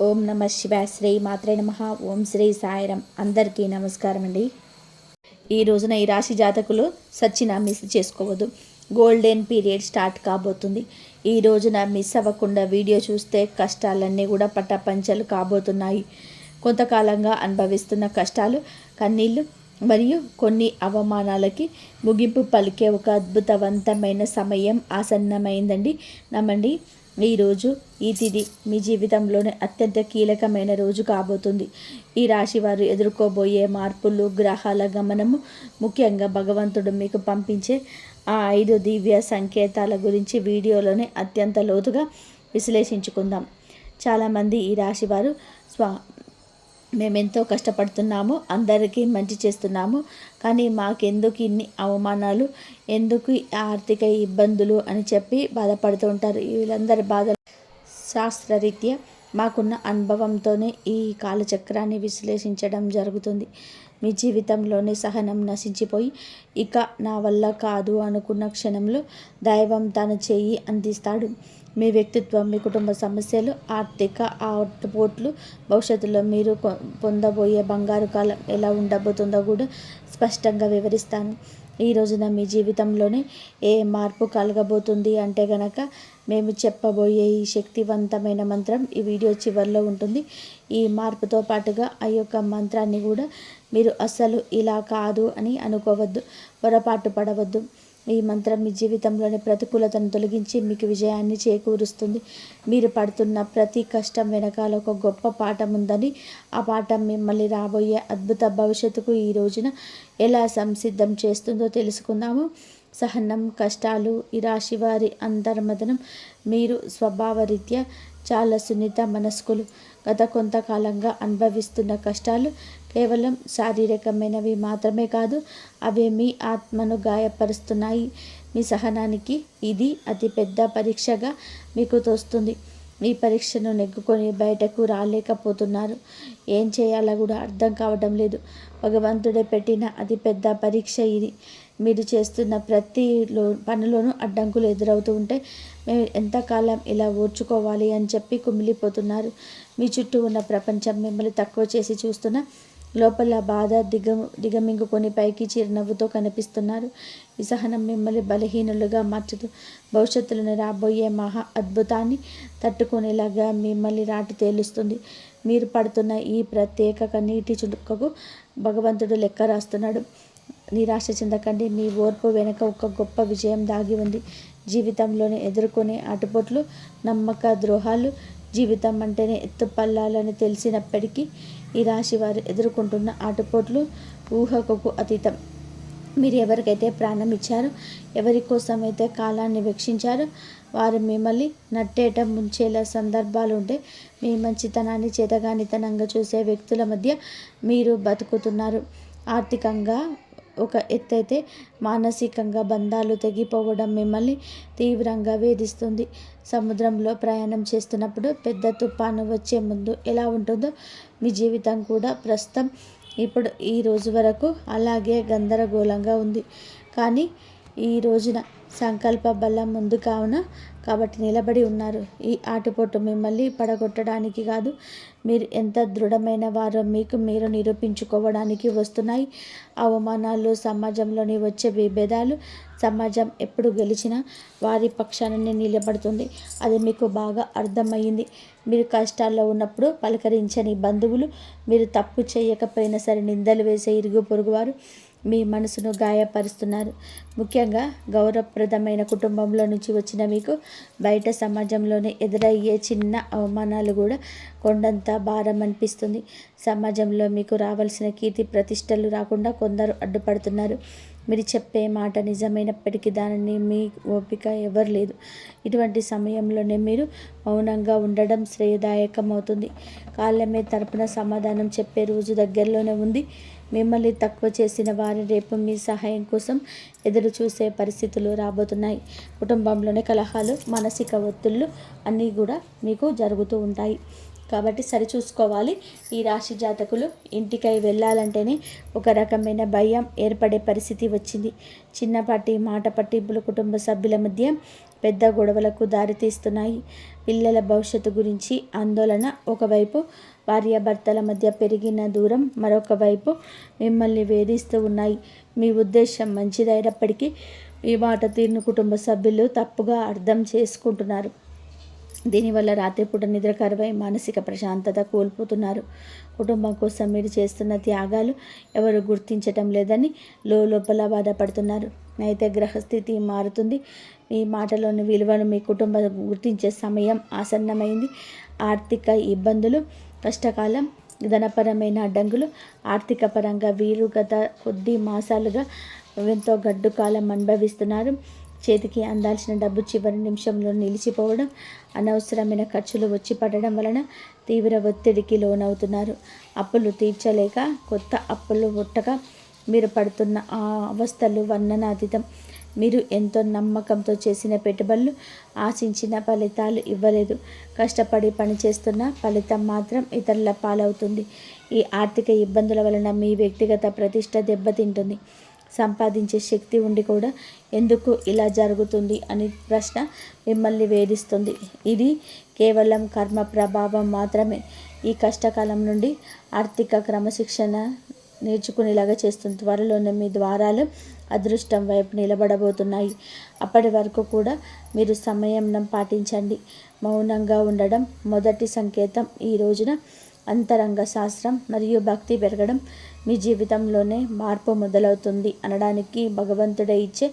ఓం నమ శివాయ. శ్రీ మాత్రే నమః. ఓం శ్రీ సాయిరం. అందరికీ నమస్కారం అండి. ఈ రోజున ఈ రాశి జాతకులు సచ్చిన మిస్ చేసుకోవద్దు. గోల్డెన్ పీరియడ్ స్టార్ట్ కాబోతుంది. ఈ రోజున మిస్ అవ్వకుండా వీడియో చూస్తే కష్టాలన్నీ కూడా పట్టపంచలు కాబోతున్నాయి. కొంతకాలంగా అనుభవిస్తున్న కష్టాలు, కన్నీళ్ళు మరియు కొన్ని అవమానాలకి ముగింపు పలికే ఒక అద్భుతవంతమైన సమయం ఆసన్నమైందండి. నమ్మండి, ఈరోజు ఈ తిథి మీ జీవితంలోనే అత్యంత కీలకమైన రోజు కాబోతుంది. ఈ రాశి వారు ఎదుర్కోబోయే మార్పులు, గ్రహాల గమనము, ముఖ్యంగా భగవంతుడు మీకు పంపించే ఆ 5 దివ్య సంకేతాల గురించి వీడియోలోనే అత్యంత లోతుగా విశ్లేషించుకుందాం. చాలామంది ఈ రాశి వారు మేమెంతో కష్టపడుతున్నాము, అందరికీ మంచి చేస్తున్నాము, కానీ మాకెందుకు ఇన్ని అవమానాలు, ఎందుకు ఆర్థిక ఇబ్బందులు అని చెప్పి బాధపడుతూ ఉంటారు. వీళ్ళందరి బాధ శాస్త్రరీత్యా మాకున్న అనుభవంతోనే ఈ కాలచక్రాన్ని విశ్లేషించడం జరుగుతుంది. మీ జీవితంలోని సహనం నశించిపోయి ఇక నా వల్ల కాదు అనుకున్న క్షణంలో దైవం తన చేయి అందిస్తాడు. మీ వ్యక్తిత్వం, మీ కుటుంబ సమస్యలు, ఆర్థిక ఆటుపోట్లు, భవిష్యత్తులో మీరు పొందబోయే బంగారు కాలం ఎలా ఉండబోతుందో కూడా స్పష్టంగా వివరిస్తాను. ఈ రోజున మీ జీవితంలోనే ఏ మార్పు కలగబోతుంది అంటే గనక మేము చెప్పబోయే ఈ శక్తివంతమైన మంత్రం ఈ వీడియో చివరిలో ఉంటుంది. ఈ మార్పుతో పాటుగా ఆ యొక్క మంత్రాన్ని కూడా మీరు అస్సలు ఇలా కాదు అని అనుకోవద్దు, పొరపాటు పడవద్దు. ఈ మంత్రం మీ జీవితంలోని ప్రతికూలతను తొలగించి మీకు విజయాన్ని చేకూరుస్తుంది. మీరు పడుతున్న ప్రతి కష్టం వెనకాల ఒక గొప్ప పాఠం ఉందని, ఆ పాఠం మిమ్మల్ని రాబోయే అద్భుత భవిష్యత్తుకు ఈ రోజున ఎలా సంసిద్ధం చేస్తుందో తెలుసుకుందాము. సహనం, కష్టాలు, ఈ రాశి వారి అంతర్మదనం. మీరు స్వభావరీత్యా చాలా సున్నిత మనస్కులు. గత కొంతకాలంగా అనుభవిస్తున్న కష్టాలు కేవలం శారీరకమైనవి మాత్రమే కాదు, అవి మీ ఆత్మను గాయపరుస్తున్నాయి. మీ సహనానికి ఇది అతిపెద్ద పరీక్షగా మీకు తోస్తుంది. ఈ పరీక్షను నెగ్గుకొని బయటకు రాలేకపోతున్నారు. ఏం చేయాలో కూడా అర్థం కావడం లేదు. భగవంతుడే పెట్టిన అతిపెద్ద పరీక్ష ఇది. మీరు చేస్తున్న ప్రతి పనిలోనూ అడ్డంకులు ఎదురవుతూ ఉంటే మేము ఎంతకాలం ఇలా ఓర్చుకోవాలి అని చెప్పి కుమిలిపోతున్నారు. మీ చుట్టూ ఉన్న ప్రపంచం మిమ్మల్ని తక్కువ చేసి చూస్తున్న లోపల బాధ దిగమింగుకొని పైకి చిరునవ్వుతో కనిపిస్తున్నారు. ఈ సహనం మిమ్మల్ని బలహీనులుగా మార్చుతూ భవిష్యత్తులోని రాబోయే మహా అద్భుతాన్ని తట్టుకునేలాగా మిమ్మల్ని రాటు తేలుస్తుంది. మీరు పడుతున్న ఈ ప్రత్యేక నీటి చుక్కకు భగవంతుడు లెక్క రాస్తున్నాడు. నిరాశ చెందకండి. మీ ఓర్పు వెనుక ఒక గొప్ప విజయం దాగి ఉంది. జీవితంలోనే ఎదుర్కొనే ఆటుపోట్లు, నమ్మక ద్రోహాలు, జీవితం అంటేనే ఎత్తుపల్లాలని తెలిసినప్పటికీ ఈ రాశి వారు ఎదుర్కొంటున్న ఆటుపోట్లు ఊహకు అతీతం. మీరు ఎవరికైతే ప్రాణం ఇచ్చారో, ఎవరి కోసమైతే కాలాన్ని వెచ్చించారో వారు మిమ్మల్ని నట్టేట ముంచేలా సందర్భాలు ఉంటే మీ మంచితనాన్ని చేతగానితనంగా చూసే వ్యక్తుల మధ్య మీరు బతుకుతున్నారు. ఆర్థికంగా ఒక ఎత్తైతే మానసికంగా బంధాలు తెగిపోవడం మిమ్మల్ని తీవ్రంగా వేధిస్తుంది. సముద్రంలో ప్రయాణం చేస్తున్నప్పుడు పెద్ద తుఫాను వచ్చే ముందు ఎలా ఉంటుందో మీ జీవితం కూడా ప్రస్తుతం ఇప్పుడు ఈ రోజు వరకు అలాగే గందరగోళంగా ఉంది. కానీ ఈ రోజున సంకల్ప బలం ముందు కావున కాబట్టి నిలబడి ఉన్నారు. ఈ ఆటుపోటు మిమ్మల్ని పడగొట్టడానికి కాదు, మీరు ఎంత దృఢమైన వారో మీకు మీరు నిరూపించుకోవడానికి వస్తున్నాయి. అవమానాలు, సమాజంలోని వచ్చే విభేదాలు, సమాజం ఎప్పుడు గెలిచినా వారి పక్షాన్ని నిలబడుతుంది. అది మీకు బాగా అర్థమయ్యింది. మీరు కష్టాల్లో ఉన్నప్పుడు పలకరించని బంధువులు, మీరు తప్పు చేయకపోయినా సరే నిందలు వేసే ఇరుగు పొరుగువారు మీ మనసును గాయపరుస్తున్నారు. ముఖ్యంగా గౌరవప్రదమైన కుటుంబంలో నుంచి వచ్చిన మీకు బయట సమాజంలోనే ఎదురయ్యే చిన్న అవమానాలు కూడా కొండంత భారం అనిపిస్తుంది. సమాజంలో మీకు రావాల్సిన కీర్తి ప్రతిష్టలు రాకుండా కొందరు అడ్డుపడుతున్నారు. మీరు చెప్పే మాట నిజమైనప్పటికీ దానిని మీ ఓపిక ఎవరు లేదు. ఇటువంటి సమయంలోనే మీరు మౌనంగా ఉండడం శ్రేయదాయకం అవుతుంది. కాలమే తరపున సమాధానం చెప్పే రోజు దగ్గరలోనే ఉంది. మిమ్మల్ని తక్కువ చేసిన వారి రేపు మీ సహాయం కోసం ఎదురు చూసే పరిస్థితులు రాబోతున్నాయి. కుటుంబంలోని కలహాలు, మానసిక ఒత్తిళ్లు అన్నీ కూడా మీకు జరుగుతూ ఉంటాయి. కాబట్టి సరిచూసుకోవాలి. ఈ రాశి జాతకులు ఇంటికై వెళ్ళాలంటేనే ఒక రకమైన భయం ఏర్పడే పరిస్థితి వచ్చింది. చిన్నపాటి మాట పట్టింపులు కుటుంబ సభ్యుల మధ్య పెద్ద గొడవలకు దారితీస్తున్నాయి. పిల్లల భవిష్యత్తు గురించి ఆందోళన ఒకవైపు, భార్యాభర్తల మధ్య పెరిగిన దూరం మరొక వైపు మిమ్మల్ని వేధిస్తూ ఉన్నాయి. మీ ఉద్దేశం మంచిదైనప్పటికీ ఈ మాట తీరును కుటుంబ సభ్యులు తప్పుగా అర్థం చేసుకుంటున్నారు. దీనివల్ల రాత్రిపూట నిద్ర కరువై మానసిక ప్రశాంతత కోల్పోతున్నారు. కుటుంబం కోసం మీరు చేస్తున్న త్యాగాలు ఎవరు గుర్తించటం లేదని లోపల బాధపడుతున్నారు. అయితే గ్రహస్థితి మారుతుంది. మీ మాటలోని విలువను మీ కుటుంబం గుర్తించే సమయం ఆసన్నమైంది. ఆర్థిక ఇబ్బందులు, కష్టకాలం, ధనపరమైన అడ్డంకులు, ఆర్థిక పరంగా వీరు గత కొద్ది మాసాలుగా ఎంతో గడ్డు కాలం అనుభవిస్తున్నారు. చేతికి అందాల్సిన డబ్బు చివరి నిమిషంలో నిలిచిపోవడం, అనవసరమైన ఖర్చులు వచ్చి పడడం వలన తీవ్ర ఒత్తిడికి లోనవుతున్నారు. అప్పులు తీర్చలేక కొత్త అప్పులు పుట్టక మీరు పడుతున్న ఆ అవస్థలు వర్ణనాతీతం. మీరు ఎంతో నమ్మకంతో చేసిన పెట్టుబడులు ఆశించిన ఫలితాలు ఇవ్వలేదు. కష్టపడి పనిచేస్తున్న ఫలితం మాత్రం ఇతరుల పాలవుతుంది. ఈ ఆర్థిక ఇబ్బందుల వలన మీ వ్యక్తిగత ప్రతిష్ట దెబ్బతింటుంది. సంపాదించే శక్తి ఉండి కూడా ఎందుకు ఇలా జరుగుతుంది అని ప్రశ్న మిమ్మల్ని వేధిస్తుంది. ఇది కేవలం కర్మ ప్రభావం మాత్రమే. ఈ కష్టకాలం నుండి ఆర్థిక క్రమశిక్షణ నేర్చుకునేలాగా చేస్తుంది. త్వరలోనే మీ ద్వారాలు అదృష్టం వైపు నిలబడబోతున్నాయి. అప్పటి వరకు కూడా మీరు సంయమనం పాటించండి. మౌనంగా ఉండడం మొదటి సంకేతం. ఈ రోజున అంతరంగ శాస్త్రం మరియు భక్తి పెరగడం మీ జీవితంలోనే మార్పు మొదలవుతుంది అనడానికి భగవంతుడే ఇచ్చే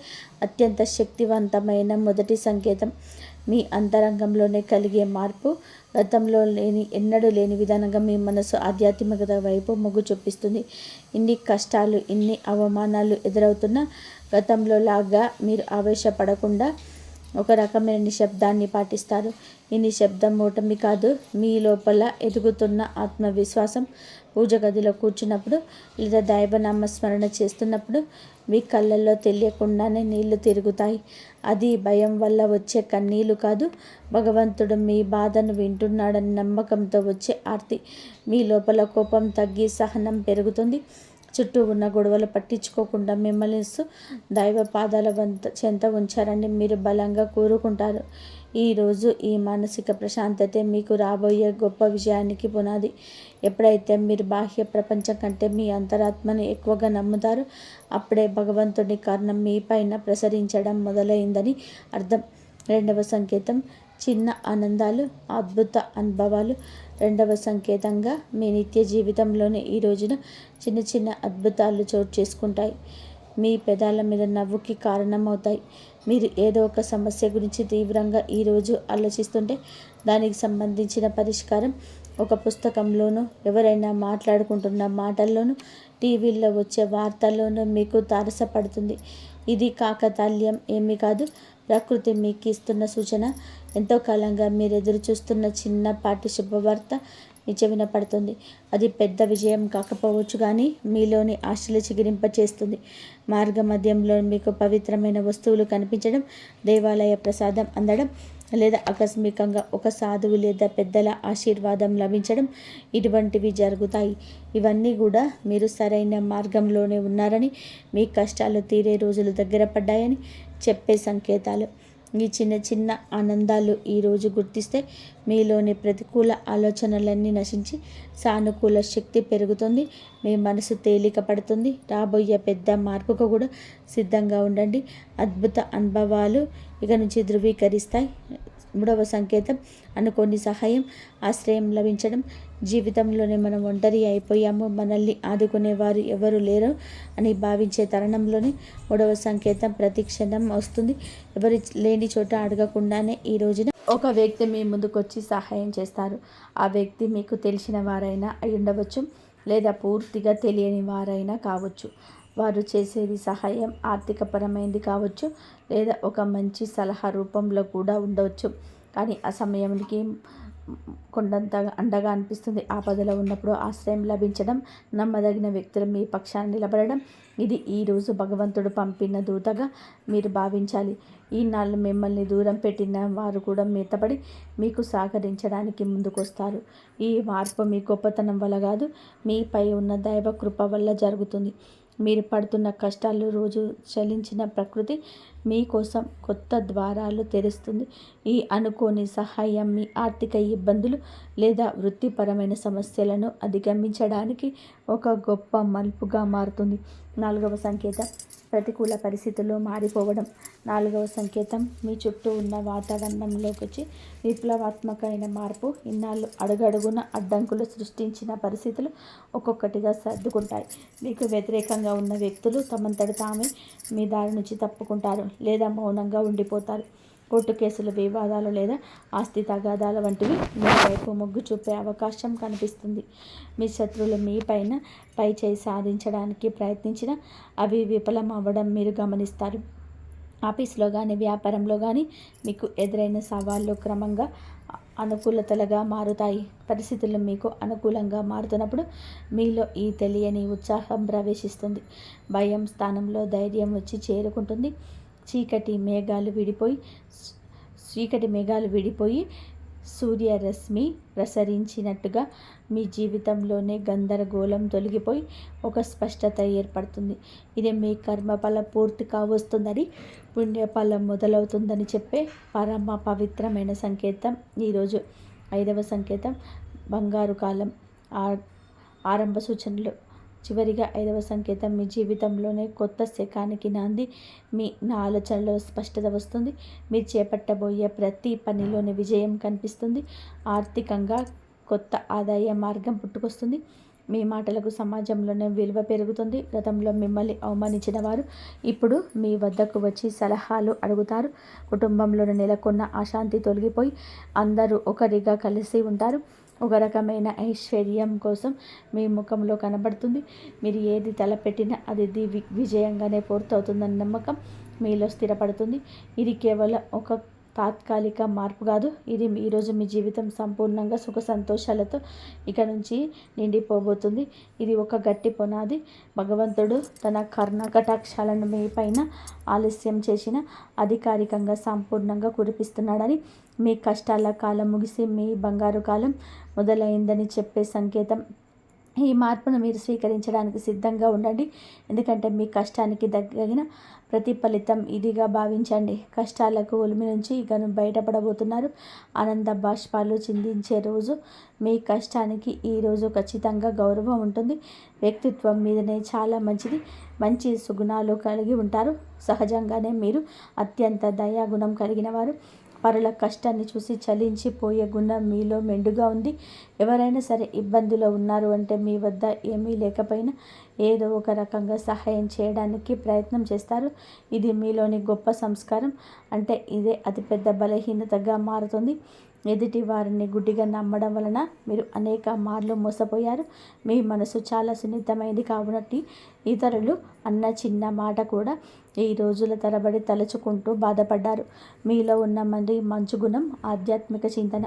అత్యంత శక్తివంతమైన మొదటి సంకేతం. మీ అంతరంగంలోనే కలిగే మార్పు గతంలో ఎన్నడూ లేని విధానంగా మీ మనసు ఆధ్యాత్మికత వైపు మొగ్గు చూపిస్తుంది. ఇన్ని కష్టాలు, ఇన్ని అవమానాలు ఎదురవుతున్నా గతంలో లాగా మీరు ఆవేశపడకుండా ఒక రకమైన నిశ్శబ్దాన్ని పాటిస్తారు. ఈ నిశ్శబ్దం ఓటమి కాదు, మీ లోపల ఎదుగుతున్న ఆత్మవిశ్వాసం. పూజ గదిలో కూర్చున్నప్పుడు లేదా దైవనామస్మరణ చేస్తున్నప్పుడు మీ కళ్ళల్లో తెలియకుండానే నీళ్లు తిరుగుతాయి. అది భయం వల్ల వచ్చే కన్నీళ్లు కాదు, భగవంతుడు మీ బాధను వింటున్నాడని నమ్మకంతో వచ్చే ఆర్తి. మీ లోపల కోపం తగ్గి సహనం పెరుగుతుంది. చుట్టూ ఉన్న గొడవలు పట్టించుకోకుండా మిమ్మల్ని దైవ పాదాల చెంత ఉంచారని మీరు బలంగా కోరుకుంటారు. ఈరోజు ఈ మానసిక ప్రశాంతతే మీకు రాబోయే గొప్ప విజయానికి పునాది. ఎప్పుడైతే మీరు బాహ్య ప్రపంచం కంటే మీ అంతరాత్మను ఎక్కువగా నమ్ముతారో అప్పుడే భగవంతుడి కారణం మీ పైన ప్రసరించడం మొదలైందని అర్థం. రెండవ సంకేతం చిన్న ఆనందాలు, అద్భుత అనుభవాలు. రెండవ సంకేతంగా మీ నిత్య జీవితంలోనే ఈ రోజున చిన్న చిన్న అద్భుతాలు చోటు చేసుకుంటాయి. మీ పెదాల మీద నవ్వుకి కారణమవుతాయి. మీరు ఏదో ఒక సమస్య గురించి తీవ్రంగా ఈరోజు ఆలోచిస్తుంటే దానికి సంబంధించిన పరిష్కారం ఒక పుస్తకంలోనూ, ఎవరైనా మాట్లాడుకుంటున్న మాటల్లోనూ, టీవీల్లో వచ్చే వార్తల్లోనూ మీకు తారసపడుతుంది. ఇది కాకతాళీయం ఏమీ కాదు. ప్రకృతి మీకు ఇస్తున్న సూచన. ఎంతో కాలంగా మీరు ఎదురు చూస్తున్న చిన్నపాటి శుభవార్త మీ చెవిన పడుతుంది. అది పెద్ద విజయం కాకపోవచ్చు, కానీ మీలోని ఆశలు చిగురింపచేస్తుంది. మార్గ మధ్యంలో మీకు పవిత్రమైన వస్తువులు కనిపించడం, దేవాలయ ప్రసాదం అందడం, లేదా ఆకస్మికంగా ఒక సాధువు లేదా పెద్దల ఆశీర్వాదం లభించడం, ఇటువంటివి జరుగుతాయి. ఇవన్నీ కూడా మీరు సరైన మార్గంలోనే ఉన్నారని, మీ కష్టాలు తీరే రోజులు దగ్గర పడ్డాయని చెప్పే సంకేతాలు. ఈ చిన్న చిన్న ఆనందాలు ఈరోజు గుర్తిస్తే మీలోని ప్రతికూల ఆలోచనలన్నీ నశించి సానుకూల శక్తి పెరుగుతుంది. మీ మనసు తేలిక పడుతుంది. రాబోయే పెద్ద మార్పుకు కూడా సిద్ధంగా ఉండండి. అద్భుత అనుభవాలు ఇక నుంచి ధృవీకరిస్తాయి. మూడవ సంకేతం అనుకోని సహాయం, ఆశ్రయం లభించడం. జీవితంలోనే మనం ఒంటరి అయిపోయాము, మనల్ని ఆదుకునేవారు ఎవరు లేరు అని భావించే తరుణంలోనే మూడవ సంకేతం ప్రతి క్షణం వస్తుంది. ఎవరి లేని చోట అడగకుండానే ఈ రోజున ఒక వ్యక్తి మీ ముందుకొచ్చి సహాయం చేస్తారు. ఆ వ్యక్తి మీకు తెలిసిన వారైనా అయి ఉండవచ్చు, లేదా పూర్తిగా తెలియని వారైనా కావచ్చు. వారు చేసేది సహాయం ఆర్థికపరమైనది కావచ్చు, లేదా ఒక మంచి సలహా రూపంలో కూడా ఉండవచ్చు. కానీ ఆ సమయానికి కొండంత అండగా అనిపిస్తుంది. ఆపదలో ఉన్నప్పుడు ఆశ్రయం లభించడం, నమ్మదగిన వ్యక్తులు మీ పక్షాన నిలబడడం, ఇది ఈరోజు భగవంతుడు పంపిన దూతగా మీరు భావించాలి. ఈనాళ్ళు మిమ్మల్ని దూరం పెట్టిన వారు కూడా మీతపడి మీకు సహకరించడానికి ముందుకొస్తారు. ఈ మార్పు మీ గొప్పతనం వల్ల కాదు, మీపై ఉన్న దైవ కృప వల్ల జరుగుతుంది. మీరు పడుతున్న కష్టాలు రోజు చలించిన ప్రకృతి మీకోసం కొత్త ద్వారాలు తెరుస్తుంది. ఈ అనుకోని సహాయం మీ ఆర్థిక ఇబ్బందులు లేదా వృత్తిపరమైన సమస్యలను అధిగమించడానికి ఒక గొప్ప మలుపుగా మారుతుంది. 4వ సంకేతం ప్రతికూల పరిస్థితులు మారిపోవడం. 4వ సంకేతం మీ చుట్టూ ఉన్న వాతావరణంలోకి వచ్చి విప్లవాత్మకమైన మార్పు. ఇన్నాళ్ళు అడుగడుగున అడ్డంకులు సృష్టించిన పరిస్థితులు ఒక్కొక్కటిగా సర్దుకుంటాయి. మీకు వ్యతిరేకంగా ఉన్న వ్యక్తులు తమంతట తామే మీ దారి నుంచి తప్పుకుంటారు లేదా మౌనంగా ఉండిపోతారు. కోర్టు కేసులు, వివాదాలు లేదా ఆస్తి తగాదాల వంటివి మీ వైపు మొగ్గు చూపే అవకాశం కనిపిస్తుంది. మీ శత్రువులు మీ పైన పైచేయి సాధించడానికి ప్రయత్నించినా అవి విఫలం అవ్వడం మీరు గమనిస్తారు. ఆఫీస్లో కానీ వ్యాపారంలో కానీ మీకు ఎదురైన సవాళ్ళు క్రమంగా అనుకూలతలుగా మారుతాయి. పరిస్థితులు మీకు అనుకూలంగా మారుతున్నప్పుడు మీలో ఈ తెలియని ఉత్సాహం ప్రవేశిస్తుంది. భయం స్థానంలో ధైర్యం వచ్చి చేరుకుంటుంది. చీకటి మేఘాలు విడిపోయి సూర్యరశ్మి ప్రసరించినట్టుగా మీ జీవితంలోనే గందరగోళం తొలగిపోయి ఒక స్పష్టత ఏర్పడుతుంది. ఇది మీ కర్మఫల పూర్తి కావస్తుందని, పుణ్యఫలం మొదలవుతుందని చెప్పే పరమ పవిత్రమైన సంకేతం ఈరోజు. 5వ సంకేతం బంగారు కాలం ఆరంభ సూచనలు. చివరిగా 5వ సంకేతం మీ జీవితంలోనే కొత్త శకానికి నాంది. నా ఆలోచనలో స్పష్టత వస్తుంది. మీరు చేపట్టబోయే ప్రతి పనిలోని విజయం కనిపిస్తుంది. ఆర్థికంగా కొత్త ఆదాయ మార్గం పుట్టుకొస్తుంది. మీ మాటలకు సమాజంలోనే విలువ పెరుగుతుంది. గతంలో మిమ్మల్ని అవమానించిన వారు ఇప్పుడు మీ వద్దకు వచ్చి సలహాలు అడుగుతారు. కుటుంబంలో నెలకొన్న అశాంతి తొలగిపోయి అందరూ ఒకరిగా కలిసి ఉంటారు. ఒక రకమైన ఐశ్వర్యం కోసం మీ ముఖంలో కనబడుతుంది. మీరు ఏది తలపెట్టినా అది విజయంగానే పూర్తవుతుందన్న నమ్మకం మీలో స్థిరపడుతుంది. ఇది కేవలం ఒక తాత్కాలిక మార్పు కాదు, ఇది ఈరోజు మీ జీవితం సంపూర్ణంగా సుఖ సంతోషాలతో ఇక నుంచి నిండిపోబోతుంది. ఇది ఒక గట్టి పునాది. భగవంతుడు తన కరుణ కటాక్షాలను మీ పైన ఆలస్యం చేసిన అధికారికంగా సంపూర్ణంగా కురిపిస్తున్నాడని, మీ కష్టాల కాలం ముగిసి మీ బంగారు కాలం మొదలైందని చెప్పే సంకేతం. ఈ మార్పును మీరు స్వీకరించడానికి సిద్ధంగా ఉండండి, ఎందుకంటే మీ కష్టానికి తగిన ప్రతిఫలితం ఇదిగా భావించండి. కష్టాలకు ఒలిమి నుంచి ఇక బయటపడబోతున్నారు. ఆనంద బాష్పాలు చిందించే రోజు. మీ కష్టానికి ఈరోజు ఖచ్చితంగా గౌరవం ఉంటుంది. వ్యక్తిత్వం మీదనే చాలా మంచి సుగుణాలు కలిగి ఉంటారు. సహజంగానే మీరు అత్యంత దయాగుణం కలిగిన వారు. పరుల కష్టాన్ని చూసి చలించిపోయే గుణం మీలో మెండుగా ఉంది. ఎవరైనా సరే ఇబ్బందులో ఉన్నారు అంటే మీ వద్ద ఏమీ లేకపోయినా ఏదో ఒక రకంగా సహాయం చేయడానికి ప్రయత్నం చేస్తారు. ఇది మీలోని గొప్ప సంస్కారం. అంటే ఇదే అతిపెద్ద బలహీనతగా మారుతుంది. ఎదుటి వారిని గుడ్డిగా నమ్మడం వలన మీరు అనేక మార్లు మోసపోయారు. మీ మనసు చాలా సున్నితమైనది కావునట్టి ఇతరులు అన్న చిన్న మాట కూడా ఈ రోజుల తరబడి తలుచుకుంటూ బాధపడ్డారు. మీలో ఉన్న మంచు గుణం, ఆధ్యాత్మిక చింతన.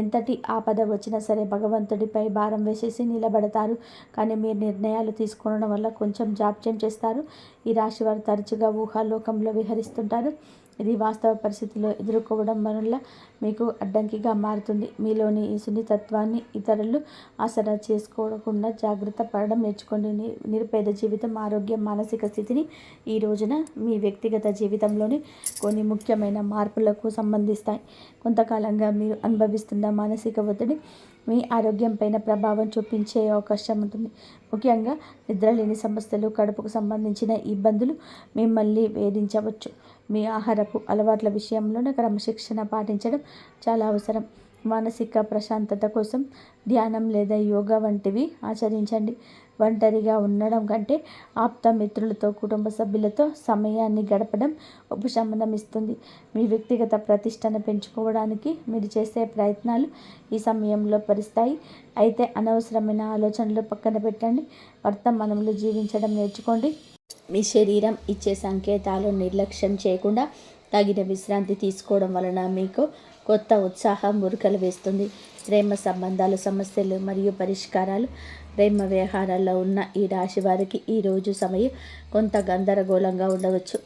ఎంతటి ఆపద వచ్చినా సరే భగవంతుడిపై భారం వేసేసి నిలబడతారు. కానీ మీరు నిర్ణయాలు తీసుకోవడం వల్ల కొంచెం జాప్యం చేస్తారు. ఈ రాశి వారు తరచుగా ఊహాలోకంలో విహరిస్తుంటారు. ఇది వాస్తవ పరిస్థితుల్లో ఎదుర్కోవడం వల్ల మీకు అడ్డంకిగా మారుతుంది. మీలోని ఈ సున్నితత్వాన్ని ఇతరులు ఆసరా చేసుకోకుండా జాగ్రత్త పడడం నేర్చుకోండి. నిరుపేద జీవితం, ఆరోగ్యం, మానసిక స్థితిని ఈ రోజున మీ వ్యక్తిగత జీవితంలోని కొన్ని ముఖ్యమైన మార్పులకు సంబంధిస్తాయి. కొంతకాలంగా మీరు అనుభవిస్తున్న మానసిక ఒత్తిడి మీ ఆరోగ్యం పైన ప్రభావం చూపించే అవకాశం ఉంటుంది. ముఖ్యంగా నిద్రలేని సమస్యలు, కడుపుకు సంబంధించిన ఇబ్బందులు మిమ్మల్ని వేధించవచ్చు. మీ ఆహారపు అలవాట్ల విషయంలోనే క్రమశిక్షణ పాటించడం చాలా అవసరం. మానసిక ప్రశాంతత కోసం ధ్యానం లేదా యోగా వంటివి ఆచరించండి. ఒంటరిగా ఉండడం కంటే ఆప్త మిత్రులతో, కుటుంబ సభ్యులతో సమయాన్ని గడపడం ఉపశమనం ఇస్తుంది. మీ వ్యక్తిగత ప్రతిష్టను పెంచుకోవడానికి మీరు చేసే ప్రయత్నాలు ఈ సమయంలో ఫలిస్తాయి. అయితే అనవసరమైన ఆలోచనలు పక్కన పెట్టండి. వర్తమానంలో జీవించడం నేర్చుకోండి. మీ శరీరం ఇచ్చే సంకేతాలు నిర్లక్ష్యం చేయకుండా తగిన విశ్రాంతి తీసుకోవడం వలన మీకు కొత్త ఉత్సాహం ఉరకలు వేస్తుంది. ప్రేమ సంబంధాలు, సమస్యలు మరియు పరిష్కారాలు. ప్రేమ వ్యవహారాల్లో ఉన్న ఈ రాశి వారికి ఈరోజు సమయం కొంత గందరగోళంగా ఉండవచ్చు.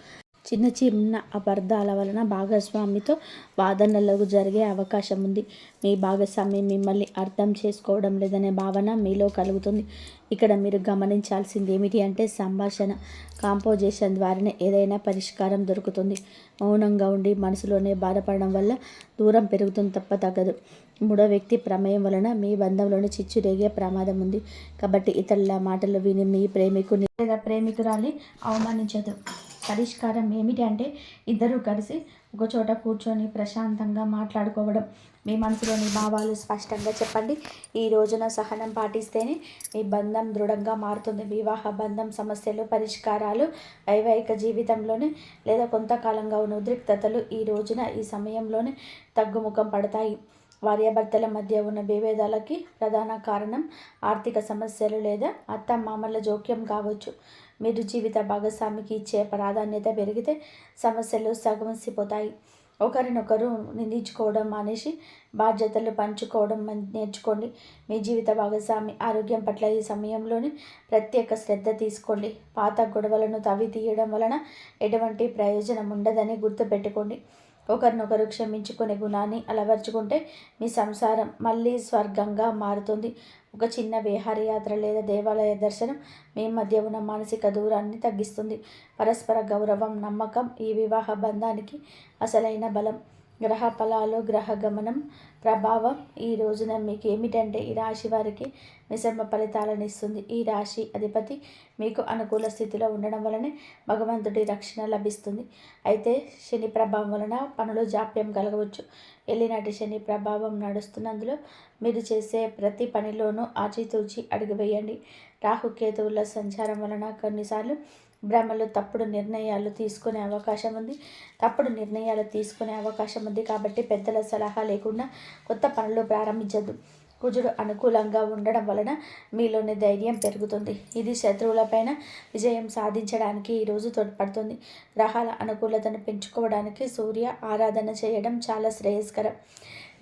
చిన్న చిన్న అపార్థాల వలన భాగస్వామితో వాదనలకు జరిగే అవకాశం ఉంది. మీ భాగస్వామి మిమ్మల్ని అర్థం చేసుకోవడం లేదనే భావన మీలో కలుగుతుంది. ఇక్కడ మీరు గమనించాల్సింది ఏమిటి అంటే సంభాషణ, కాంపోజిషన్ ద్వారానే ఏదైనా పరిష్కారం దొరుకుతుంది. మౌనంగా ఉండి మనసులోనే బాధపడడం వల్ల దూరం పెరుగుతుంది తప్ప తగ్గదు. మూడో వ్యక్తి ప్రమేయం వలన మీ బంధంలోని చిచ్చు రేగే ప్రమాదం ఉంది. కాబట్టి ఇతరుల మాటలు విని మీ ప్రేమికుని లేదా ప్రేమికురాలి అవమానించదు. పరిష్కారం ఏమిటి అంటే ఇద్దరూ కలిసి ఒకచోట కూర్చొని ప్రశాంతంగా మాట్లాడుకోవడం. మీ మనసులోని భావాలు స్పష్టంగా చెప్పండి. ఈ రోజున సహనం పాటిస్తేనే మీ బంధం దృఢంగా మారుతుంది. వివాహ బంధం సమస్యలు పరిష్కారాలు, వైవాహిక జీవితంలోనే లేదా కొంతకాలంగా ఉన్న ఉద్రిక్తతలు ఈ రోజున ఈ సమయంలోనే తగ్గుముఖం పడతాయి. భార్యాభర్తల మధ్య ఉన్న విభేదాలకి ప్రధాన కారణం ఆర్థిక సమస్యలు లేదా అత్తమామల జోక్యం కావచ్చు. మీరు జీవిత భాగస్వామికి ఇచ్చే ప్రాధాన్యత పెరిగితే సమస్యలు సగమసిపోతాయి. ఒకరినొకరు నిందించుకోవడం మానేసి బాధ్యతలు పంచుకోవడం నేర్చుకోండి. మీ జీవిత భాగస్వామి ఆరోగ్యం పట్ల ఈ సమయంలోనే ప్రత్యేక శ్రద్ధ తీసుకోండి. పాత గొడవలను తవ్వి తీయడం వలన ఎటువంటి ప్రయోజనం ఉండదని గుర్తుపెట్టుకోండి. ఒకరినొకరు క్షమించుకునే గుణాన్ని అలవర్చుకుంటే మీ సంసారం మళ్ళీ స్వర్గంగా మారుతుంది. ఒక చిన్న విహారయాత్ర లేదా దేవాలయ దర్శనం మీ మధ్య ఉన్న మానసిక దూరాన్ని తగ్గిస్తుంది. పరస్పర గౌరవం, నమ్మకం ఈ వివాహ బంధానికి అసలైన బలం. గ్రహ ఫలాలు, గ్రహ గమనం ప్రభావం ఈ రోజున మీకు ఏమిటంటే ఈ రాశి వారికి మిశ్రమ ఫలితాలను ఇస్తుంది. ఈ రాశి అధిపతి మీకు అనుకూల స్థితిలో ఉండడం వలనే భగవంతుడి రక్షణ లభిస్తుంది. అయితే శని ప్రభావం వలన పనులు జాప్యం కలగవచ్చు. ఎల్లినాటి శని ప్రభావం నడుస్తున్నందులో మీరు చేసే ప్రతి పనిలోనూ ఆచితూచి అడుగు వేయండి. రాహుకేతువుల సంచారం వలన కొన్నిసార్లు భ్రమలు, తప్పుడు నిర్ణయాలు తీసుకునే అవకాశం ఉంది. కాబట్టి పెద్దల సలహా లేకుండా కొత్త పనులు ప్రారంభించద్దు. కుజుడు అనుకూలంగా ఉండడం వలన మీలోని ధైర్యం పెరుగుతుంది. ఇది శత్రువులపైన విజయం సాధించడానికి ఈరోజు తోడ్పడుతుంది. గ్రహాల అనుకూలతను పెంచుకోవడానికి సూర్య ఆరాధన చేయడం చాలా శ్రేయస్కరం.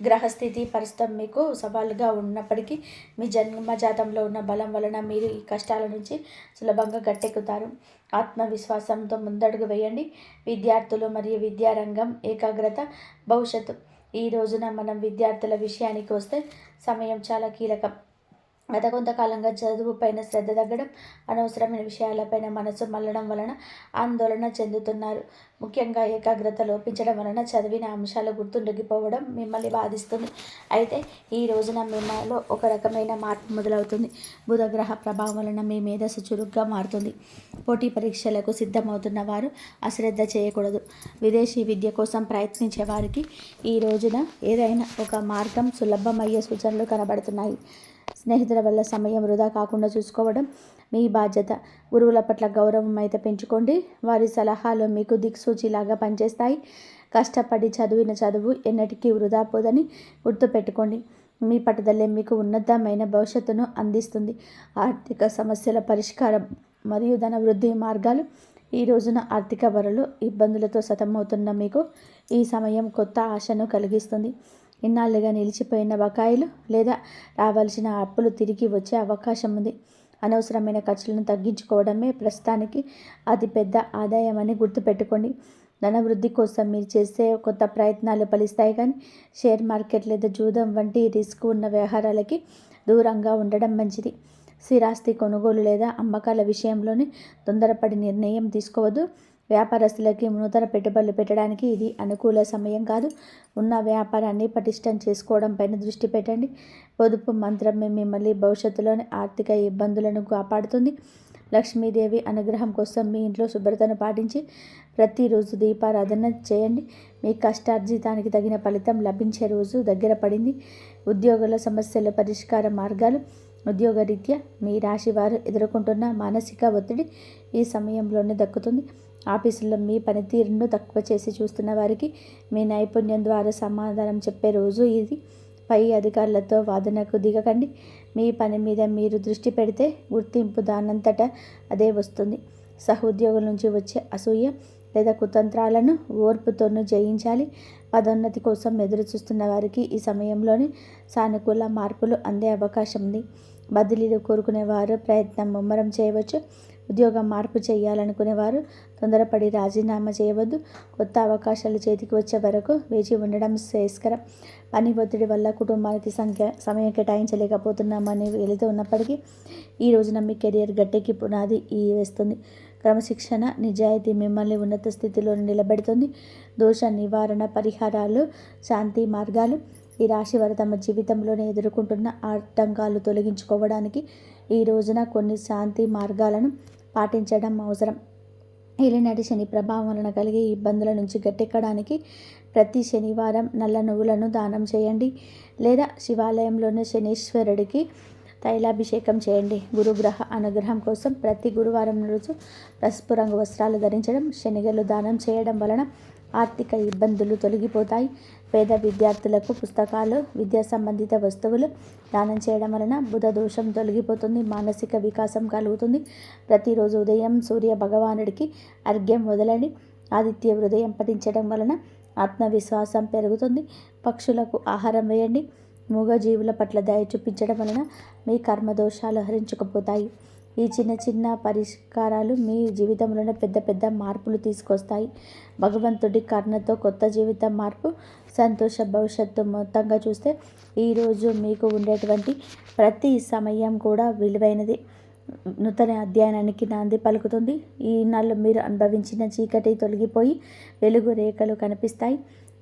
గ్రహస్థితి ప్రస్తుతం మీకు సవాలుగా ఉన్నప్పటికీ మీ జన్మజాతంలో ఉన్న బలం వలన మీరు ఈ కష్టాల నుంచి సులభంగా గట్టెక్కుతారు. ఆత్మవిశ్వాసంతో ముందడుగు వేయండి. విద్యార్థులు మరియు విద్యారంగం ఏకాగ్రత భవిష్యత్తు. ఈ రోజున మనం విద్యార్థుల విషయానికి వస్తే సమయం చాలా కీలకం. గత కొంతకాలంగా చదువుపైన శ్రద్ధ తగ్గడం, అనవసరమైన విషయాలపైన మనసు మళ్ళడం వలన ఆందోళన చెందుతున్నారు. ముఖ్యంగా ఏకాగ్రత లోపించడం వలన చదివిన అంశాలు గుర్తుండగిపోవడం మిమ్మల్ని బాధిస్తుంది. అయితే ఈ రోజున మిమ్మల్ని ఒక రకమైన మార్పు మొదలవుతుంది. బుధగ్రహ ప్రభావం వలన మీ మేధస్సు చురుగ్గా మారుతుంది. పోటీ పరీక్షలకు సిద్ధమవుతున్న వారు అశ్రద్ధ చేయకూడదు. విదేశీ విద్య కోసం ప్రయత్నించే వారికి ఈ రోజున ఏదైనా ఒక మార్గం సులభమయ్యే సూచనలు కనబడుతున్నాయి. స్నేహితుల వల్ల సమయం వృధా కాకుండా చూసుకోవడం మీ బాధ్యత. గురువుల పట్ల గౌరవం అయితే పెంచుకోండి. వారి సలహాలు మీకు దిక్సూచిలాగా పనిచేస్తాయి. కష్టపడి చదివిన చదువు ఎన్నటికీ వృధా పోదని గుర్తుపెట్టుకోండి. మీ పట్టుదలే మీకు ఉన్నతమైన భవిష్యత్తును అందిస్తుంది. ఆర్థిక సమస్యల పరిష్కారం మరియు ధన వృద్ధి మార్గాలు. ఈ రోజున ఆర్థిక వరలు ఇబ్బందులతో సతమవుతున్న మీకు ఈ సమయం కొత్త ఆశను కలిగిస్తుంది. ఇన్నాళ్ళుగా నిలిచిపోయిన బకాయిలు లేదా రావాల్సిన అప్పులు తిరిగి వచ్చే అవకాశం ఉంది. అనవసరమైన ఖర్చులను తగ్గించుకోవడమే ప్రస్తుతానికి అతిపెద్ద ఆదాయం అని గుర్తుపెట్టుకోండి. ధనవృద్ధి కోసం మీరు చేసే కొత్త ప్రయత్నాలు ఫలిస్తాయి. కానీ షేర్ మార్కెట్ లేదా జూదం వంటి రిస్క్ ఉన్న వ్యవహారాలకి దూరంగా ఉండడం మంచిది. స్థిరాస్తి కొనుగోలు లేదా అమ్మకాల విషయంలోనే తొందరపడి నిర్ణయం తీసుకోవద్దు. వ్యాపారస్తులకి నూతన పెట్టుబడులు పెట్టడానికి ఇది అనుకూల సమయం కాదు. ఉన్న వ్యాపారాన్ని పటిష్టం చేసుకోవడం పైన దృష్టి పెట్టండి. పొదుపు మంత్రమే మిమ్మల్ని భవిష్యత్తులోని ఆర్థిక ఇబ్బందులను కాపాడుతుంది. లక్ష్మీదేవి అనుగ్రహం కోసం మీ ఇంట్లో శుభ్రతను పాటించి ప్రతిరోజు దీపారాధన చేయండి. మీ కష్టార్జితానికి తగిన ఫలితం లభించే రోజు దగ్గర పడింది. ఉద్యోగుల సమస్యల పరిష్కార మార్గాలు. ఉద్యోగరీత్యా మీ రాశి వారు ఎదుర్కొంటున్న మానసిక ఒత్తిడి ఈ సమయంలోనే దక్కుతుంది. ఆఫీసులో మీ పనితీరును తక్కువ చేసి చూస్తున్న వారికి మీ నైపుణ్యం ద్వారా సమాధానం చెప్పే రోజు ఇది. పై అధికారులతో వాదనకు దిగకండి. మీ పని మీద మీరు దృష్టి పెడితే గుర్తింపు దానంతటా అదే వస్తుంది. సహోద్యోగుల నుంచి వచ్చే అసూయ లేదా కుతంత్రాలను ఓర్పుతోనూ జయించాలి. పదోన్నతి కోసం ఎదురు చూస్తున్న వారికి ఈ సమయంలోనే సానుకూల మార్పులు అందే అవకాశం ఉంది. బదిలీలు కోరుకునేవారు ప్రయత్నం ముమ్మరం చేయవచ్చు. ఉద్యోగం మార్పు చేయాలనుకునేవారు తొందరపడి రాజీనామా చేయవద్దు. కొత్త అవకాశాలు చేతికి వచ్చే వరకు వేచి ఉండడం శ్రేయస్కరం. పని ఒత్తిడి వల్ల కుటుంబానికి సమయం కేటాయించలేకపోతున్నామని వెళుతూ ఉన్నప్పటికీ ఈ రోజున మీ కెరియర్ గట్టెక్కి పునాది వేస్తుంది. క్రమశిక్షణ, నిజాయితీ మిమ్మల్ని ఉన్నత స్థితిలో నిలబెడుతుంది. దోష నివారణ పరిహారాలు, శాంతి మార్గాలు. ఈ రాశి వారు తమ జీవితంలోనే ఎదుర్కొంటున్న ఆటంకాలు తొలగించుకోవడానికి ఈ రోజున కొన్ని శాంతి మార్గాలను పాటించడం అవసరం. ఏలినాటి శని ప్రభావం వలన కలిగే ఇబ్బందుల నుంచి గట్టెక్కడానికి ప్రతి శనివారం నల్ల నువ్వులను దానం చేయండి, లేదా శివాలయంలోని శనీశ్వరుడికి తైలాభిషేకం చేయండి. గురుగ్రహ అనుగ్రహం కోసం ప్రతి గురువారం రోజు పసుపు రంగు వస్త్రాలు ధరించడం, శనిగలు దానం చేయడం వలన ఆర్థిక ఇబ్బందులు తొలగిపోతాయి. పేద విద్యార్థులకు పుస్తకాలు, విద్యా సంబంధిత వస్తువులు దానం చేయడం వలన బుధ దోషం తొలగిపోతుంది. మానసిక వికాసం కలుగుతుంది. ప్రతిరోజు ఉదయం సూర్య భగవానుడికి అర్ఘ్యం వదలండి. ఆదిత్య హృదయం పఠించడం వలన ఆత్మవిశ్వాసం పెరుగుతుంది. పక్షులకు ఆహారం వేయండి. మూగజీవుల పట్ల దయ చూపించడం వలన మీ కర్మదోషాలు హరించుకుపోతాయి. ఈ చిన్న చిన్న పరిష్కారాలు మీ జీవితంలోనే పెద్ద పెద్ద మార్పులు తీసుకొస్తాయి. భగవంతుడి కరుణతో కొత్త జీవితం మార్పు, సంతోష భవిష్యత్తు. మొత్తంగా చూస్తే ఈరోజు మీకు ఉండేటువంటి ప్రతి సమయం కూడా విలువైనది. నూతన అధ్యయనానికి నాంది పలుకుతుంది. ఈ నాళ్ళు మీరు అనుభవించిన చీకటి తొలగిపోయి వెలుగు రేఖలు కనిపిస్తాయి.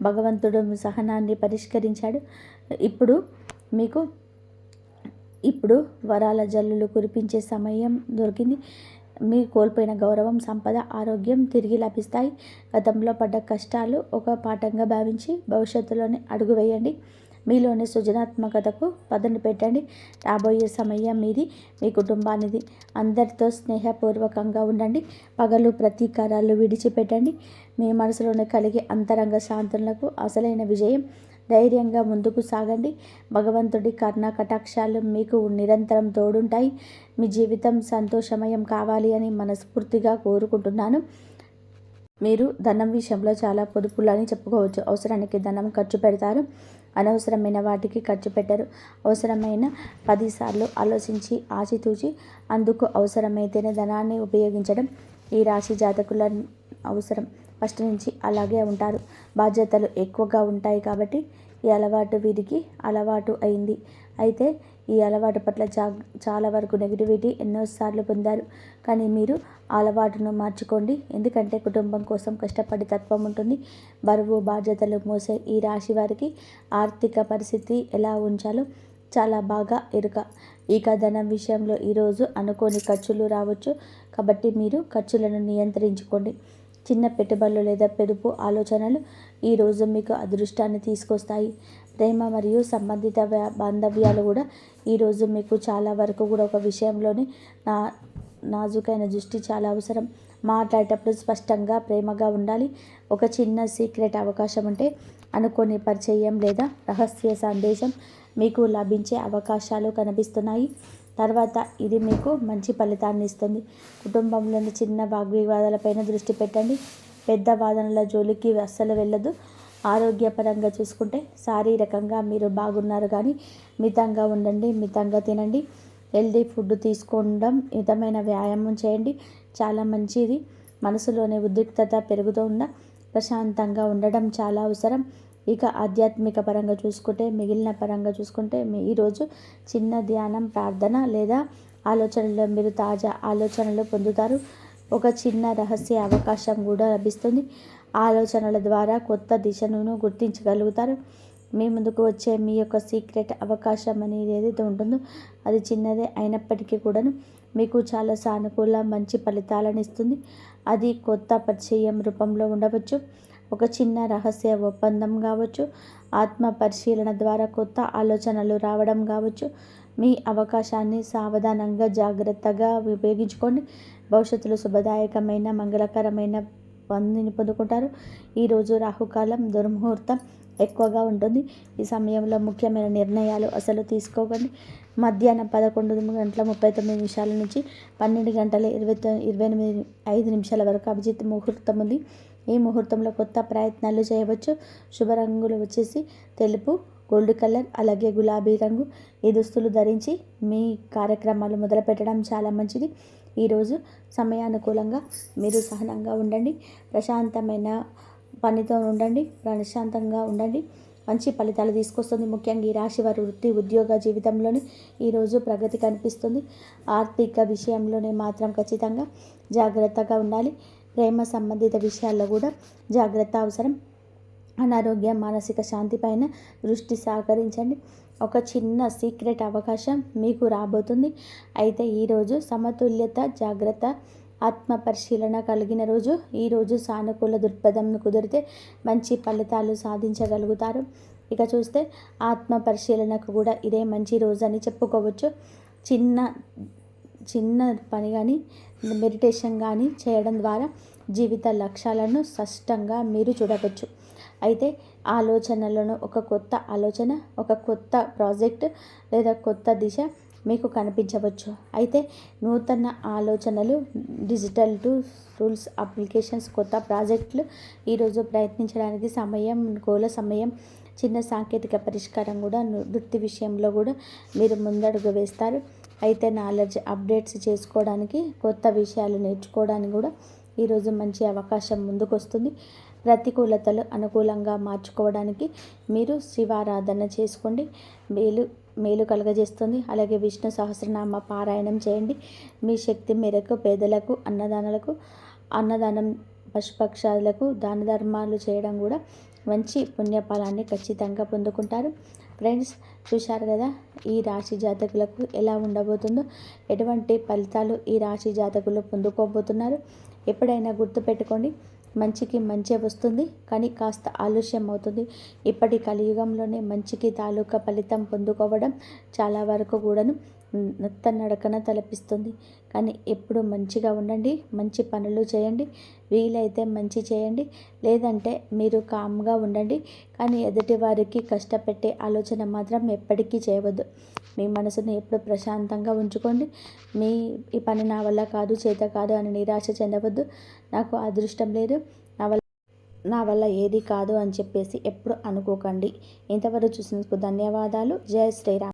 భగవంతుడు సహనాన్ని పరిష్కరించాడు. ఇప్పుడు వరాల జల్లులు కురిపించే సమయం దొరికింది. మీ కోల్పోయిన గౌరవం, సంపద, ఆరోగ్యం తిరిగి లభిస్తాయి. గతంలో పడ్డ కష్టాలు ఒక పాఠంగా భావించి భవిష్యత్తులోనే అడుగు వేయండి. మీలోని సృజనాత్మకతకు పదును పెట్టండి. రాబోయే సమయం మీది, మీ కుటుంబానిది. అందరితో స్నేహపూర్వకంగా ఉండండి. పగలు ప్రతీకారాలు విడిచిపెట్టండి. మీ మనసులోనే కలిగే అంతరంగ శాంతులకు అసలైన విజయం. ధైర్యంగా ముందుకు సాగండి. భగవంతుడి కరుణ కటాక్షాలు మీకు నిరంతరం తోడుంటాయి. మీ జీవితం సంతోషమయం కావాలి అని మనస్ఫూర్తిగా కోరుకుంటున్నాను. మీరు ధనం విషయంలో చాలా పొదుపులని చెప్పుకోవచ్చు. అవసరానికి ధనం ఖర్చు పెడతారు, అనవసరమైన వాటికి ఖర్చు పెట్టరు. అవసరమైన 10 సార్లు ఆలోచించి ఆచితూచి అందుకు అవసరమైతేనే ధనాన్ని ఉపయోగించడం ఈ రాశి జాతకుల అవసరం. ఫస్ట్ నుంచి అలాగే ఉంటారు. బాధ్యతలు ఎక్కువగా ఉంటాయి కాబట్టి ఈ అలవాటు వీరికి అలవాటు అయింది. అయితే ఈ అలవాటు పట్ల చాలా వరకు నెగిటివిటీ ఎన్నోసార్లు పొందారు. కానీ మీరు అలవాటును మార్చుకోండి. ఎందుకంటే కుటుంబం కోసం కష్టపడే తత్వం ఉంటుంది. బరువు బాధ్యతలు మోసే ఈ రాశి వారికి ఆర్థిక పరిస్థితి ఎలా ఉంచాలో చాలా బాగా ఎరుక. ఇక ధనం విషయంలో ఈరోజు అనుకోని ఖర్చులు రావచ్చు. కాబట్టి మీరు ఖర్చులను నియంత్రించుకోండి. చిన్న పెట్టుబడులు లేదా పొదుపు ఆలోచనలు ఈరోజు మీకు అదృష్టాన్ని తీసుకొస్తాయి. ప్రేమ మరియు సంబంధిత బాంధవ్యాలు కూడా ఈరోజు మీకు చాలా వరకు కూడా ఒక విషయంలోని నాజుకైన దృష్టి చాలా అవసరం. మాట్లాడేటప్పుడు స్పష్టంగా ప్రేమగా ఉండాలి. ఒక చిన్న సీక్రెట్ అవకాశం ఉంటే అనుకోని పరిచయం లేదా రహస్య సందేశం మీకు లభించే అవకాశాలు కనిపిస్తున్నాయి. తర్వాత ఇది మీకు మంచి ఫలితాన్ని ఇస్తుంది. కుటుంబంలోని చిన్న వాగ్వివాదాలపైన దృష్టి పెట్టండి. పెద్ద వాదనల జోలికి అస్సలు వెళ్ళదు. ఆరోగ్యపరంగా చూసుకుంటే శారీరకంగా మీరు బాగున్నారు, కానీ మితంగా ఉండండి. మితంగా తినండి. హెల్దీ ఫుడ్ తీసుకోవడం, మితమైన వ్యాయామం చేయండి. చాలా మంచిది. మనసులోని ఉద్రిక్తత పెరుగుతూ ప్రశాంతంగా ఉండడం చాలా అవసరం. ఇక ఆధ్యాత్మిక పరంగా చూసుకుంటే, మిగిలిన పరంగా చూసుకుంటే ఈరోజు చిన్న ధ్యానం, ప్రార్థన లేదా ఆలోచనలో మీరు తాజా ఆలోచనలు పొందుతారు. ఒక చిన్న రహస్య అవకాశం కూడా లభిస్తుంది. ఆలోచనల ద్వారా కొత్త దిశను గుర్తించగలుగుతారు. మీ ముందుకు వచ్చే మీ యొక్క సీక్రెట్ అవకాశం అనేది ఏదైతే ఉంటుందో అది చిన్నదే అయినప్పటికీ కూడాను మీకు చాలా సానుకూల మంచి ఫలితాలను ఇస్తుంది. అది కొత్త పరిచయం రూపంలో ఉండవచ్చు, ఒక చిన్న రహస్య ఒప్పందం కావచ్చు, ఆత్మ పరిశీలన ద్వారా కొత్త ఆలోచనలు రావడం కావచ్చు. మీ అవకాశాన్ని సావధానంగా జాగ్రత్తగా ఉపయోగించుకోండి. భవిష్యత్తులో శుభదాయకమైన మంగళకరమైన పొందుకుంటారు. ఈరోజు రాహుకాలం, దుర్ముహూర్తం ఎక్కువగా ఉంటుంది. ఈ సమయంలో ముఖ్యమైన నిర్ణయాలు అసలు తీసుకోకండి. మధ్యాహ్నం 11:39 నుంచి 12:28 వరకు అభిజిత్ ముహూర్తం ఉంది. ఈ ముహూర్తంలో కొత్త ప్రయత్నాలు చేయవచ్చు. శుభ రంగులు వచ్చేసి తెలుపు, గోల్డ్ కలర్, అలాగే గులాబీ రంగు. ఈ దుస్తులు ధరించి మీ కార్యక్రమాలు మొదలుపెట్టడం చాలా మంచిది. ఈరోజు సమయానుకూలంగా మీరు సహనంగా ఉండండి. ప్రశాంతమైన పనితో ఉండండి. ప్రశాంతంగా ఉండండి. మంచి ఫలితాలు తీసుకొస్తుంది. ముఖ్యంగా ఈ రాశి వారి వృత్తి ఉద్యోగ జీవితంలోనే ఈరోజు ప్రగతి కనిపిస్తుంది. ఆర్థిక విషయంలోనే మాత్రం ఖచ్చితంగా జాగ్రత్తగా ఉండాలి. ప్రేమ సంబంధిత విషయాల్లో కూడా జాగ్రత్త అవసరం. అనారోగ్యం, మానసిక శాంతి పైన దృష్టి సహకరించండి. ఒక చిన్న సీక్రెట్ అవకాశం మీకు రాబోతుంది. అయితే ఈరోజు సమతుల్యత, జాగ్రత్త, ఆత్మ పరిశీలన కలిగిన రోజు. ఈరోజు సానుకూల దృక్పథం కుదిరితే మంచి ఫలితాలు సాధించగలుగుతారు. ఇక చూస్తే ఆత్మ పరిశీలనకు కూడా ఇదే మంచి రోజు అని చెప్పుకోవచ్చు. చిన్న పని కానీ మెడిటేషన్ కానీ చేయడం ద్వారా జీవిత లక్ష్యాలను స్పష్టంగా మీరు చూడవచ్చు. అయితే ఆలోచనలను ఒక కొత్త ఆలోచన, ఒక కొత్త ప్రాజెక్ట్ లేదా కొత్త దిశ మీకు కనిపించవచ్చు. అయితే నూతన ఆలోచనలు, డిజిటల్ టూల్స్, అప్లికేషన్స్, కొత్త ప్రాజెక్టులు ఈరోజు ప్రయత్నించడానికి సమయం. చిన్న సాంకేతిక పరిష్కారం కూడా వృత్తి విషయంలో కూడా మీరు ముందడుగు వేస్తారు. అయితే నాలెడ్జ్ అప్డేట్స్ చేసుకోవడానికి, కొత్త విషయాలు నేర్చుకోవడానికి కూడా ఈరోజు మంచి అవకాశం ముందుకు వస్తుంది. ప్రతికూలతలు అనుకూలంగా మార్చుకోవడానికి మీరు శివారాధన చేసుకోండి. మేలు కలుగజేస్తుంది. అలాగే విష్ణు సహస్రనామ పారాయణం చేయండి. మీ శక్తి మేరకు పేదలకు, అన్నదానం, పశుపక్షాదులకు దాన ధర్మాలు చేయడం కూడా మంచి పుణ్యఫలాన్ని ఖచ్చితంగా పొందుకుంటారు. ఫ్రెండ్స్, చూశారు కదా ఈ రాశి జాతకులకు ఎలా ఉండబోతుందో, ఎటువంటి ఫలితాలు ఈ రాశి జాతకులు పొందుకోబోతున్నారు. ఎప్పుడైనా గుర్తుపెట్టుకోండి, మంచికి మంచే వస్తుంది, కానీ కాస్త ఆలస్యం అవుతుంది. ఇప్పటి కలియుగంలోనే మంచికి తాలూకా ఫలితం పొందుకోవడం చాలా వరకు కూడాను నడకన తలపిస్తుంది. కానీ ఎప్పుడు మంచిగా ఉండండి, మంచి పనులు చేయండి. వీలైతే మంచి చేయండి, లేదంటే మీరు కామ్గా ఉండండి. కానీ ఎదుటి వారికి కష్టపెట్టే ఆలోచన మాత్రం ఎప్పటికీ చేయవద్దు. మీ మనసును ఎప్పుడు ప్రశాంతంగా ఉంచుకోండి. ఈ పని నా వల్ల కాదు, చేత కాదు అని నిరాశ చెందవద్దు. నాకు అదృష్టం లేదు, నా వల్ల ఏది కాదు అని చెప్పేసి ఎప్పుడు అనుకోకండి. ఇంతవరకు చూసినందుకు ధన్యవాదాలు. జై శ్రీరామ్.